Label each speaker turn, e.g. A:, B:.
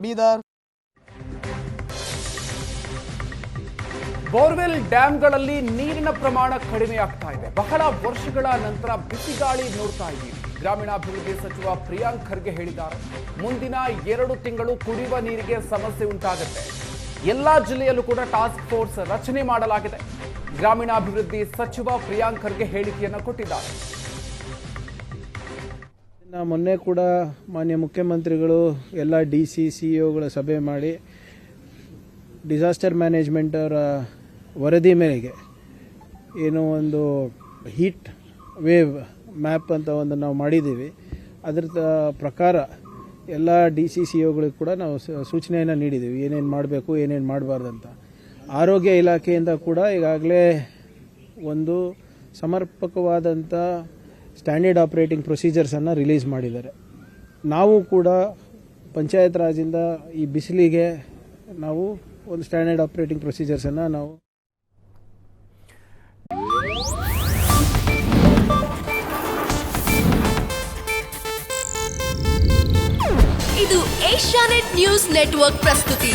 A: Bidar.
B: Borewell ಡ್ಯಾಂಗಳಲ್ಲಿ ನೀರಿನ ಪ್ರಮಾಣ ಕಡಿಮೆಯಾಗ್ತಾ ಇದೆ. ಬಹಳ ವರ್ಷಗಳ ನಂತರ ಬಿಸಿಗಾಳಿ ನೋಡ್ತಾ ಇದ್ದೀವಿ. ಗ್ರಾಮೀಣಾಭಿವೃದ್ಧಿ ಸಚಿವ ಪ್ರಿಯಾಂಕ್ ಖರ್ಗೆ ಹೇಳಿದ್ದಾರೆ, ಮುಂದಿನ 2 ತಿಂಗಳು ಕುಡಿಯುವ ನೀರಿಗೆ ಸಮಸ್ಯೆ ಉಂಟಾಗುತ್ತೆ. ಎಲ್ಲಾ ಜಿಲ್ಲೆಯಲ್ಲೂ ಕೂಡ ಟಾಸ್ಕ್ ಫೋರ್ಸ್ ರಚನೆ ಮಾಡಲಾಗಿದೆ. ಗ್ರಾಮೀಣಾಭಿವೃದ್ಧಿ ಸಚಿವ ಪ್ರಿಯಾಂಕ್ ಖರ್ಗೆ ಹೇಳಿಕೆಯನ್ನು ಕೊಟ್ಟಿದ್ದಾರೆ.
C: ಮೊನ್ನೆ ಕೂಡ ಮಾನ್ಯ ಮುಖ್ಯಮಂತ್ರಿಗಳು ಎಲ್ಲ DC CEOಗಳ ಸಭೆ ಮಾಡಿ ಡಿಸಾಸ್ಟರ್ ಮ್ಯಾನೇಜ್ಮೆಂಟ್ ಅವರ ವರದಿ ಮೇರೆಗೆ ಏನೋ ಒಂದು ಹೀಟ್ ವೇವ್ ಮ್ಯಾಪ್ ಅಂತ ಒಂದು ನಾವು ಮಾಡಿದ್ದೀವಿ. ಅದರ ಪ್ರಕಾರ ಎಲ್ಲ DC CEOಗಳಿಗೆ ಕೂಡ ನಾವು ಸೂಚನೆಯನ್ನು ನೀಡಿದ್ದೀವಿ, ಏನೇನು ಮಾಡಬೇಕು ಏನೇನು ಮಾಡಬಾರ್ದಂತ. ಆರೋಗ್ಯ ಇಲಾಖೆಯಿಂದ ಕೂಡ ಈಗಾಗಲೇ ಒಂದು ಸಮರ್ಪಕವಾದಂಥ ಸ್ಟ್ಯಾಂಡರ್ಡ್ ಆಪರೇಟಿಂಗ್ ಪ್ರೊಸೀಜರ್ಸನ್ನು ರಿಲೀಸ್ ಮಾಡಿದ್ದಾರೆ. ನಾವು ಕೂಡ ಪಂಚಾಯತ್ ರಾಜಿಂದ ಈ ಬಿಸಿಲಿಗೆ ನಾವು ಒಂದು ಸ್ಟ್ಯಾಂಡರ್ಡ್ ಆಪರೇಟಿಂಗ್ ಪ್ರೊಸೀಜರ್ಸನ್ನು ನಾವು
D: ಇದು ಏಷ್ಯಾನೆಟ್ ನ್ಯೂಸ್ ನೆಟ್ವರ್ಕ್ ಪ್ರಸ್ತುತಿ.